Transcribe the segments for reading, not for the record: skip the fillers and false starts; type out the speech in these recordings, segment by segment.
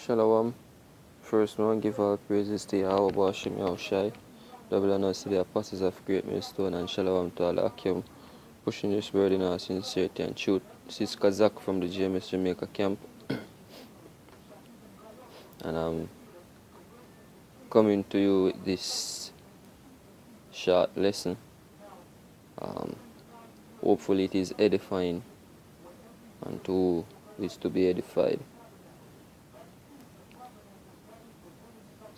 Shalom. First, one give all praises to Yahweh Hashem Yahushai. Double honors to the apostles of Great Millstone, and shalom to all Akim, pushing this word in our sincerity and truth. This is Kazak from the GMS Jamaica camp, and I'm coming to you with this short lesson. Hopefully it is edifying and to who is to be edified.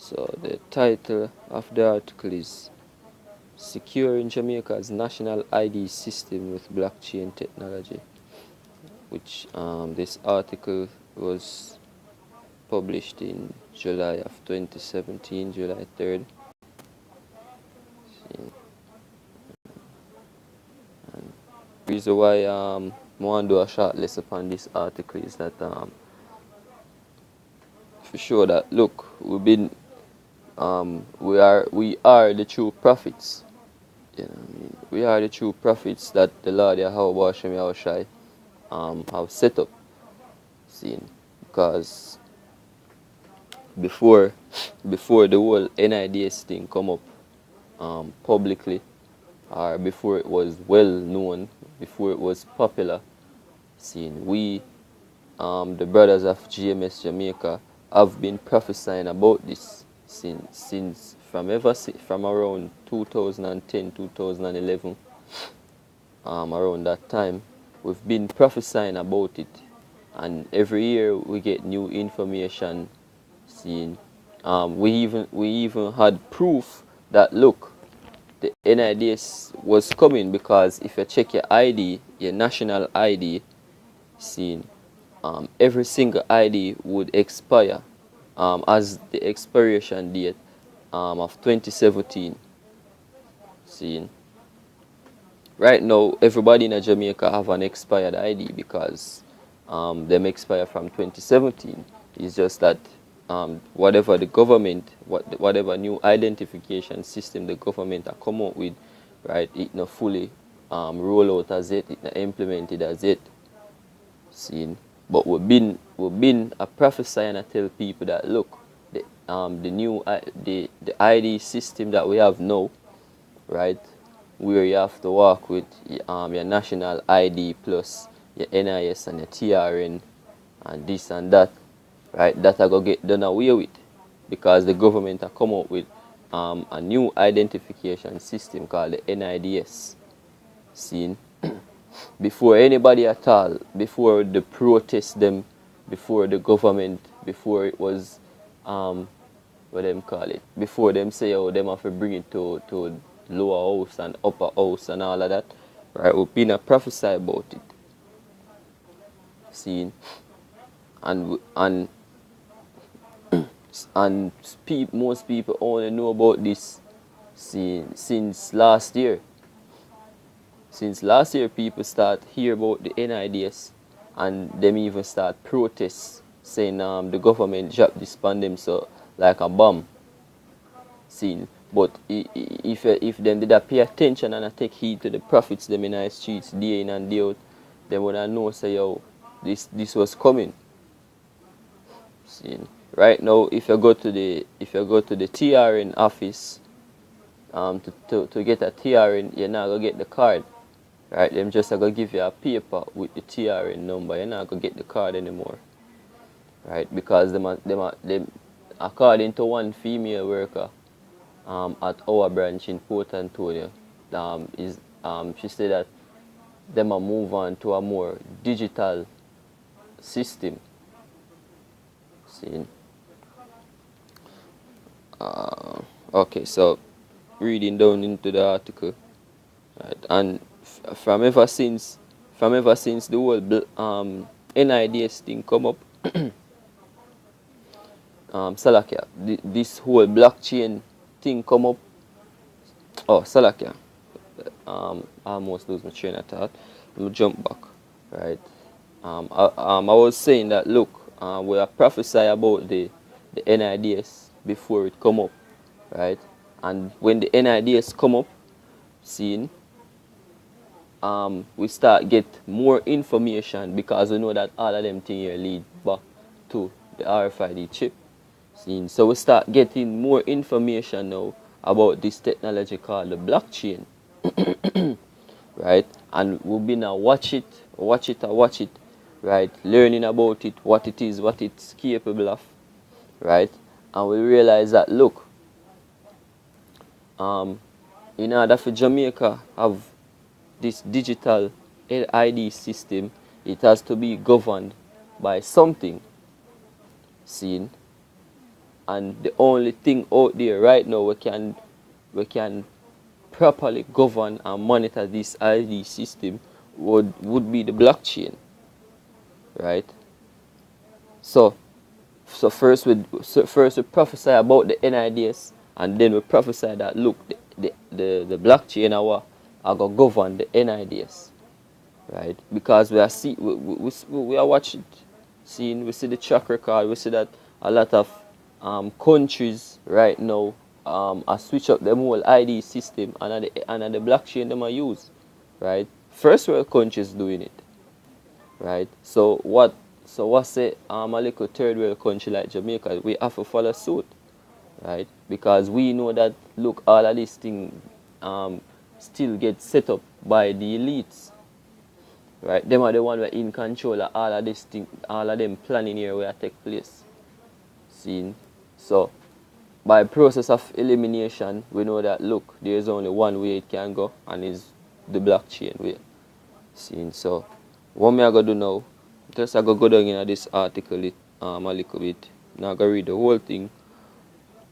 So the title of the article is Securing Jamaica's National ID System with Blockchain Technology, which this article was published in July of 2017, July 3rd. And the reason why I want to do a short lesson upon this article is that for sure that look, we are the true prophets. You know what I mean? We are the true prophets that the Lord Yahweh Hashem Yahushai have set up. Seen, because before the whole NIDS thing come up publicly, or before it was well known, before it was popular, seen, we the brothers of GMS Jamaica have been prophesying about this since from around 2010, 2011, around that time we've been prophesying about it, and every year we get new information. Seen, we even had proof that look, the NIDS was coming, because if you check your ID, your national ID, seen, every single ID would expire as the expiration date of 2017. Seen, right now everybody in Jamaica have an expired ID because them expire from 2017. It's just that whatever the government, whatever new identification system the government are come up with, right, it not fully roll out as it not implemented as it. Seen, but we've been a prophesying and tell people that look, the new the ID system that we have now, right, where you have to work with your national ID plus your NIS and your TRN and this and that, right, that are going to get done away with, because the government are come up with a new identification system called the NIDS. Seen, before anybody at all, before the protest them, before the government, before it was what them call it, before them say, oh, them have to bring it to lower house and upper house and all of that, right, we've been a prophesy about it. Seen, and most people only know about this since last year. Since last year, people start hear about the NIDS, and them even start protests saying the government dropped this on them so like a bomb. Seen, but if them did pay attention and take heed to the prophets them in the streets day in and day out, then would I know say, yo, this was coming. Seen, right now if you go to the TRN office to get a TRN, you're not gonna get the card. Right, them just gonna give you a paper with the TRN number. You're not gonna get the card anymore. Right, because them according to one female worker at our branch in Port Antonio, she said that them a move on to a more digital system. See. Okay, so reading down into the article, right, and from ever since the whole NIDS thing come up, Salakia, this whole blockchain thing come up. Oh, Salakia, I almost lose my train of thought. Let me jump back. Right, I was saying that look, we are prophesy about the NIDS before it come up, right, and when the NIDS come up, seen, we start get more information, because we know that all of them things here lead back to the RFID chip. See, so we start getting more information now about this technology called the blockchain, right? And we'll be now watch it, right? Learning about it, what it is, what it's capable of, right? And we realize that, look, in order for Jamaica have this digital ID system, it has to be governed by something, seen. And the only thing out there right now we can properly govern and monitor this ID system would be the blockchain, right? So first we prophesy about the NIDs, and then we prophesy that, look, the blockchain are gonna govern the NIDs, right? Because we are watching, seeing, we see the track record, we see that a lot of countries right now are switch up them whole ID system, and the blockchain them are use, right? First world countries doing it, right? What's say a little third world country like Jamaica, we have to follow suit, right? Because we know that, look, all of these things still get set up by the elites, right? Them are the one who are in control of all of this thing, all of them planning here where take place. See? So by process of elimination, we know that, look, there is only one way it can go, and is the blockchain way. See? So what me I go do now, just I go down in this article a little bit. Now I go read the whole thing.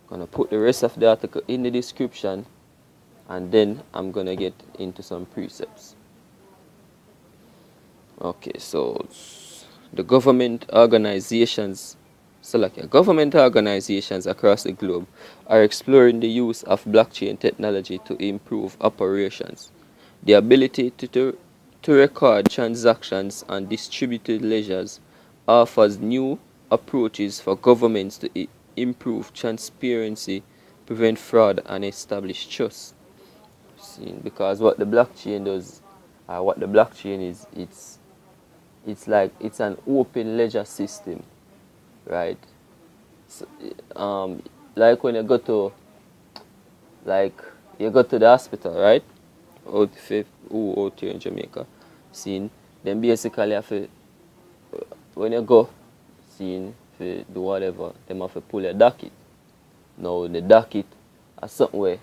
Gonna put the rest of the article in the description, and then I'm gonna get into some precepts. Okay, so the government organizations across the globe are exploring the use of blockchain technology to improve operations. The ability to record transactions and distributed ledgers offers new approaches for governments to improve transparency, prevent fraud, and establish trust. See, because what the blockchain does, what the blockchain is, it's an open ledger system, right? So, like when you go to the hospital, right? Out here in Jamaica, seeing then basically have to, when you go, seeing to do whatever, them have to pull your docket. Now the docket are something where,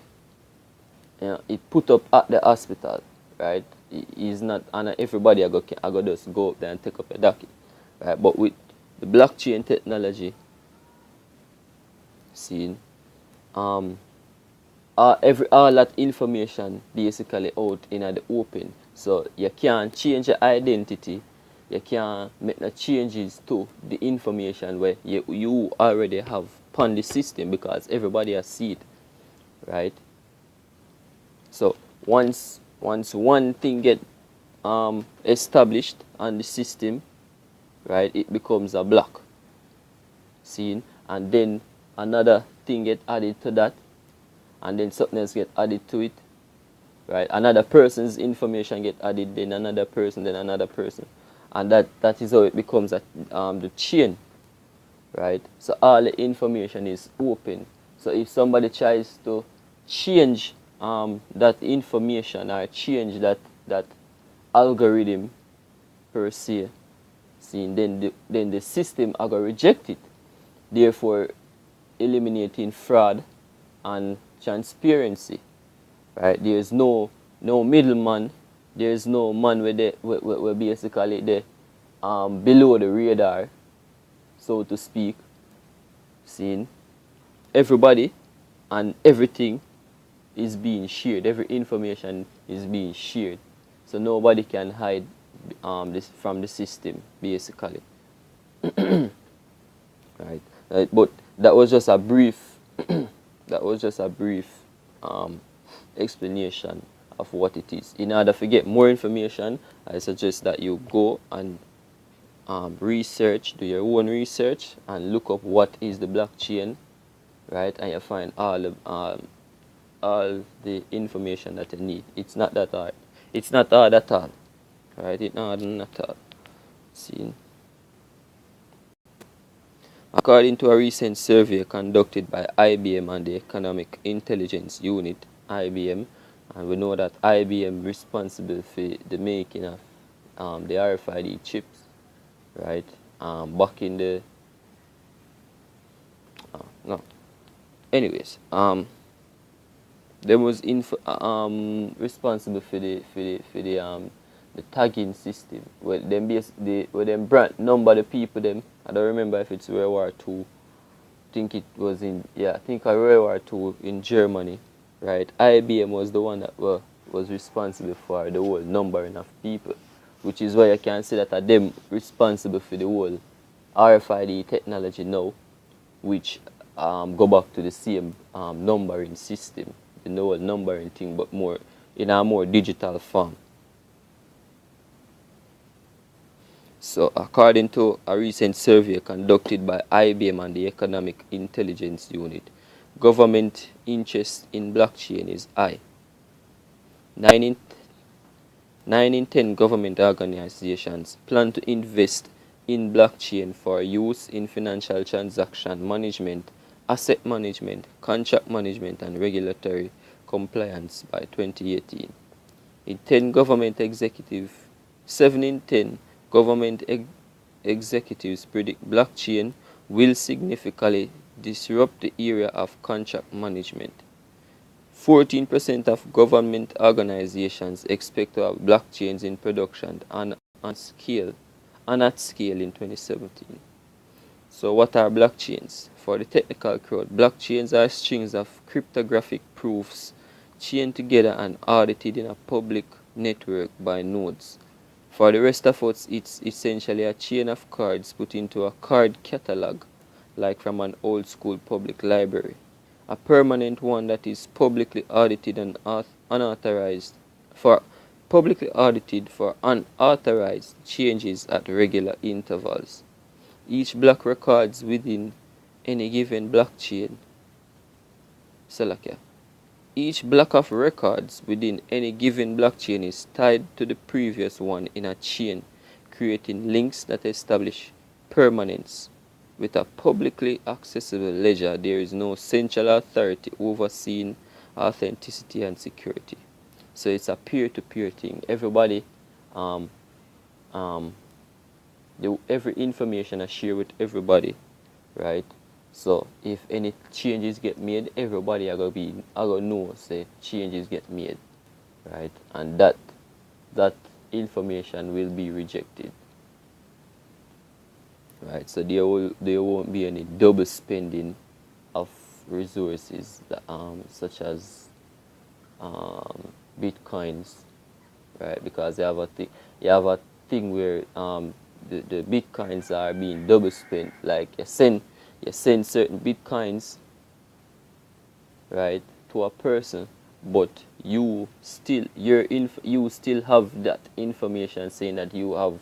it put up at the hospital, right? It is not, and everybody I go just go up there and take up a docket, right? But with the blockchain technology, seeing, all that information basically out in the open, so you can't change your identity, you can't make no changes to the information where you already have on the system, because everybody has seen it, right? So once one thing get established on the system, right, it becomes a block, seen, and then another thing get added to that, and then something else get added to it, right? Another person's information get added, then another person, and that is how it becomes the chain, right? So all the information is open. So if somebody tries to change that information, or change that algorithm per se, see, then the system are going to reject it, therefore eliminating fraud and transparency, right? There is no middleman. There is no man where basically the below the radar, so to speak. Seeing everybody and everything is being shared. Every information is being shared, so nobody can hide this from the system, basically. Right. But that was just a brief explanation of what it is. In order to get more information, I suggest that you go and do your own research and look up what is the blockchain, right? And you find all the information that you need. It's not that hard. It's not hard at all, right? It's not hard at all. See. According to a recent survey conducted by IBM and the Economic Intelligence Unit, IBM, and we know that IBM responsible for the making of the RFID chips, right? Back in the no, anyways, they was responsible for the tagging system. Where them where them brand number the people them. I don't remember if it's World War II. Think it was I think World War II in Germany, right? IBM was the one that was responsible for the whole numbering of people, which is why you can say that are them responsible for the whole RFID technology now, which go back to the same numbering system, the whole numbering thing, but more in a more digital form. So according to a recent survey conducted by IBM and the Economic Intelligence Unit, government interest in blockchain is high. 9 in 10 government organizations plan to invest in blockchain for use in financial transaction management, asset management, contract management, and regulatory compliance by 2018. 7 in 10 government executives predict blockchain will significantly disrupt the area of contract management. 14% of government organizations expect to have blockchains in production and at scale in 2017. So what are blockchains? For the technical crowd, blockchains are strings of cryptographic proofs chained together and audited in a public network by nodes. For the rest of us, it's essentially a chain of cards put into a card catalog, like from an old school public library. A permanent one that is publicly audited and unauthorized for unauthorized changes at regular intervals. Each block records within any given blockchain. Each block of records within any given blockchain is tied to the previous one in a chain, creating links that establish permanence. With a publicly accessible ledger, there is no central authority overseeing authenticity and security. So it's a peer-to-peer thing. Everybody, every information is shared with everybody, right? So if any changes get made, everybody are gonna know say changes get made, right? And that information will be rejected, right? So there won't be any double spending of resources that, such as bitcoins, right? Because you have a thing where the bitcoins are being double spent. Like you send certain bitcoins, right, to a person, but you still have that information saying that you have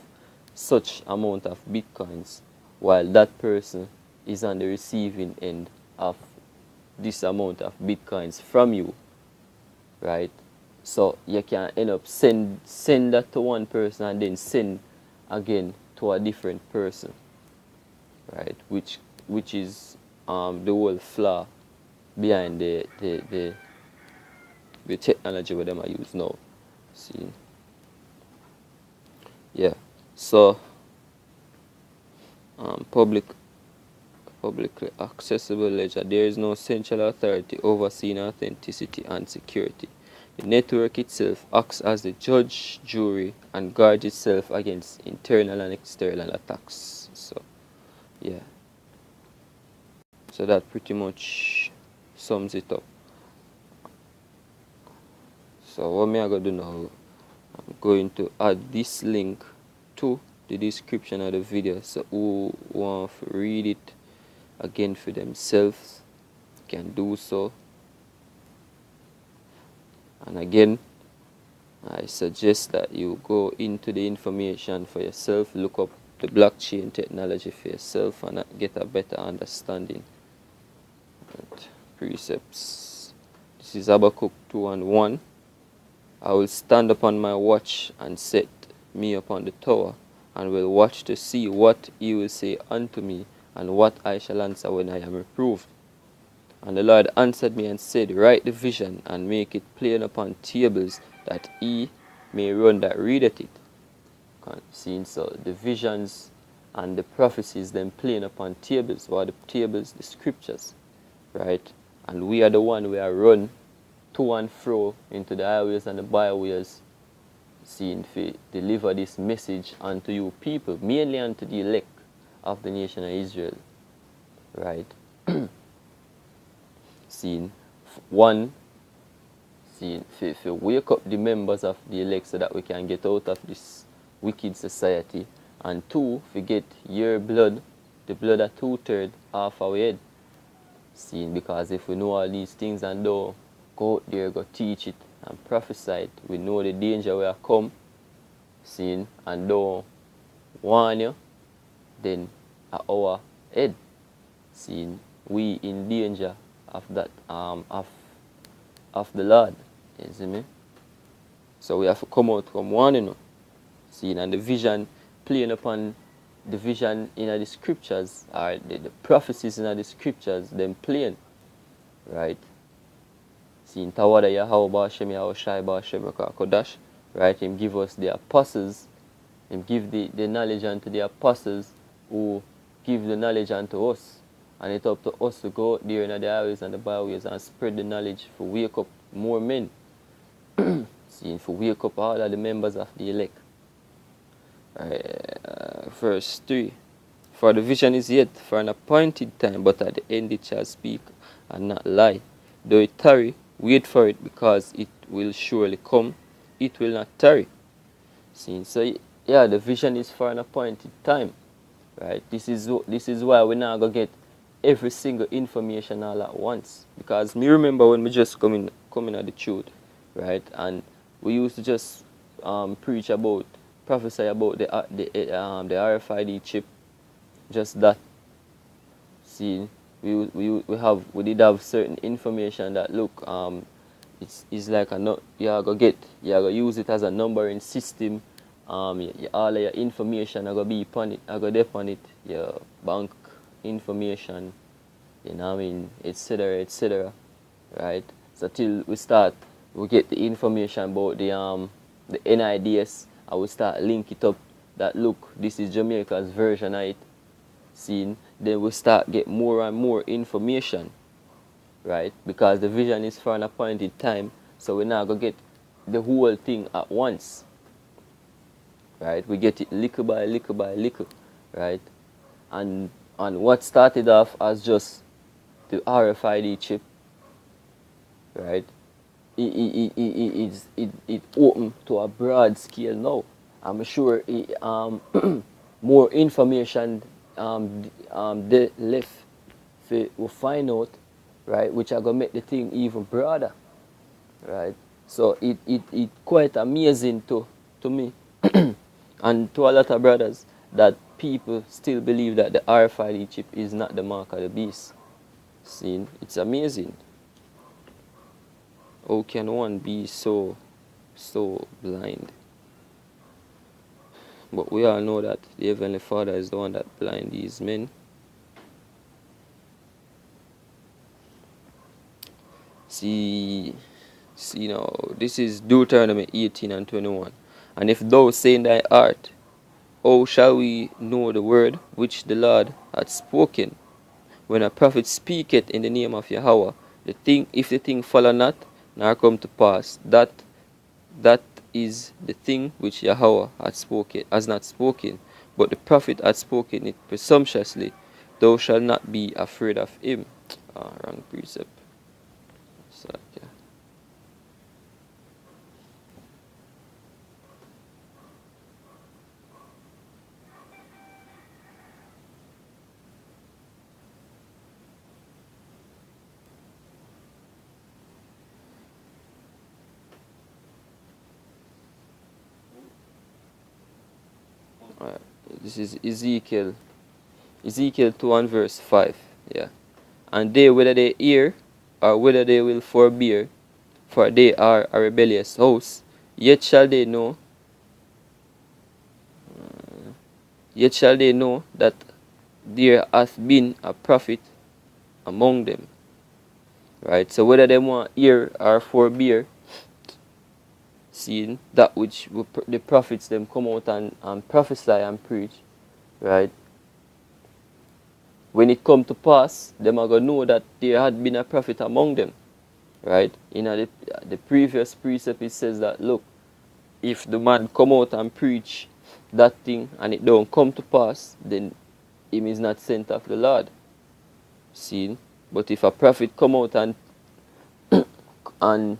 such amount of bitcoins, while that person is on the receiving end of this amount of bitcoins from you, right? So you can end up send that to one person and then send again to a different person, right? Which is the whole flaw behind the technology where them I use now. See, yeah. So publicly accessible ledger. There is no central authority overseeing authenticity and security. The network itself acts as the judge, jury, and guards itself against internal and external attacks. So, yeah. So that pretty much sums it up. So what me I gonna do now? I'm going to add this link to the description of the video, so who want to read it again for themselves can do so. And again, I suggest that you go into the information for yourself, look up the blockchain technology for yourself, and get a better understanding. Right. Precepts. This is Habakkuk 2:1. I will stand upon my watch and set me upon the tower, and will watch to see what he will say unto me And what I shall answer when I am reproved? And the Lord answered me and said, Write the vision, and make it plain upon tables, that he may run that readeth it. Seeing, so the visions and the prophecies then plain upon tables. What are the tables? The scriptures, right? And we are the one we are run to and fro into the highways and the byways, seeing to deliver this message unto you people, mainly unto the elect of the nation of Israel, right? Seeing one, seeing to wake up the members of the elect so that we can get out of this wicked society, and two, forget your blood, the blood of 2/3 off our head. Seeing, because if we know all these things and don't go out there, go teach it and prophesy it, we know the danger will come. Seeing, and don't warn you, then at our head. Seeing, we in danger of that of the Lord. You see me? So we have to come out from warning you. Seeing, and the vision playing upon the vision in the scriptures, or the prophecies in the scriptures, them playing, right? Seeing Tawada Yahweh Hashem Yahweh Shai Hashem Kodash, right? Him give us the apostles, him give the knowledge unto the apostles, who give the knowledge unto us. And it's up to us to go out there in the highways and the byways and spread the knowledge for wake up more men. Seeing, for wake up all of the members of the elect. Verse 3. For the vision is yet for an appointed time, but at the end it shall speak and not lie. Though it tarry, wait for it, because it will surely come. It will not tarry. See, so yeah, the vision is for an appointed time, right? This is why we're not gonna get every single information all at once. Because me remember when we just coming at the truth, right? And we used to just preach about, prophesy about the RFID chip, just that. See, we did have certain information that look, it's like you're gonna use it as a numbering system. All of your information are gonna be upon it, are gonna depend on it, your bank information, you know what I mean, etc., right? So till we get the information about the NIDS, and we start link it up that look, this is Jamaica's version of it. Seen, then we start get more and more information, right? Because the vision is for an appointed time, so we're not gonna get the whole thing at once, right? We get it little by little by little, right? And what started off as just the RFID chip, right? It opened to a broad scale now. I'm sure more information they left we'll find out, right, which are gonna make the thing even broader, right? So it quite amazing to me and to a lot of brothers that people still believe that the RFID chip is not the mark of the beast. See, it's amazing. How can one be so blind? But we all know that the Heavenly Father is the one that blind these men. See now, this is Deuteronomy 18:21. And if thou say in thy heart, how shall we know the word which the Lord hath spoken? When a prophet speaketh in the name of Yahweh, if the thing follow not, nor come to pass, that is the thing which Yahweh has not spoken, but the prophet hath spoken it presumptuously. Thou shalt not be afraid of him. Wrong precept. So, yeah. This is Ezekiel 2 and verse 5. Yeah. And they, whether they hear or whether they will forbear, for they are a rebellious host, yet shall they know that there hath been a prophet among them. Right? So whether them want hear or forbear, seeing that which the prophets them come out and prophesy and preach, right? When it come to pass, them are gonna know that there had been a prophet among them. Right? In the previous precept it says that, look, if the man come out and preach that thing and it don't come to pass, then him is not sent of the Lord. See? But if a prophet come out and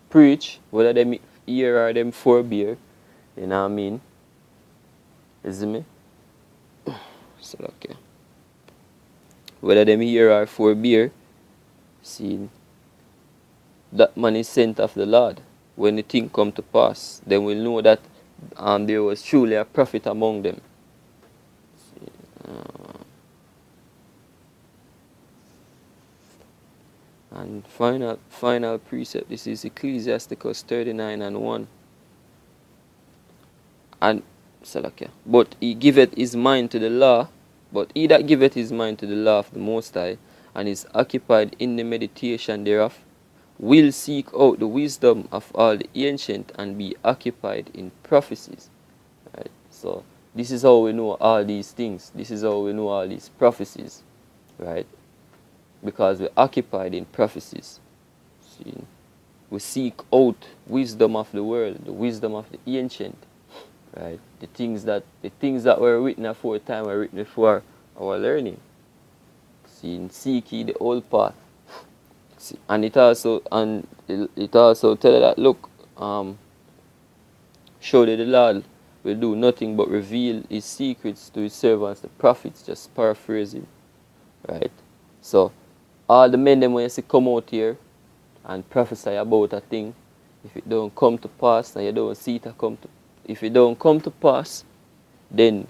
preach, whether them hear or them forbear, you know what I mean? Is it me? So okay. Whether them hear or forbear, see, that man is sent of the Lord. When the thing come to pass, then we'll know that there was truly a prophet among them. And final precept, this is Ecclesiasticus 39 and 1. And Salakia. But he giveth his mind to the law, but he that giveth his mind to the law of the Most High, and is occupied in the meditation thereof, will seek out the wisdom of all the ancient and be occupied in prophecies. Right? So this is how we know all these things. This is how we know all these prophecies. Right? Because we're occupied in prophecies. See? We seek out wisdom of the world, the wisdom of the ancient. Right? The things that were written aforetime were written for our learning. See, seek ye the old path. See, and it also tell you that, look, surely the Lord will do nothing but reveal his secrets to his servants, the prophets, just paraphrasing. Right? So all the men them when you see come out here and prophesy about a thing, if it don't come to pass and you don't see it come to, if it don't come to pass, then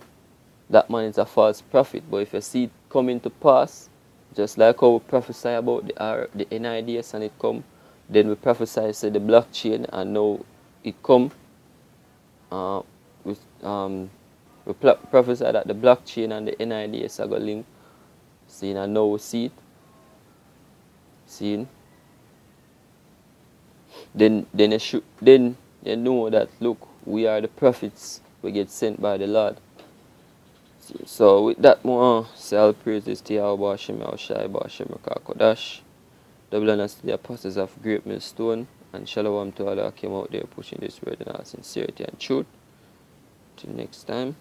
that man is a false prophet. But if you see it coming to pass, just like how we prophesy about the Nids and it come, then we prophesy say the blockchain, and now it come. We prophesy that the blockchain and the Nids are going to link. See, and now we see it. See, then you know that, look, we are the prophets. We get sent by the Lord. So with that more, say all praises to Yahweh Hashem, Shai Hashem, Kodash. Double honors to the apostles of Great Millstone, and shalom to all that came out there pushing this word in all sincerity and truth. Till next time.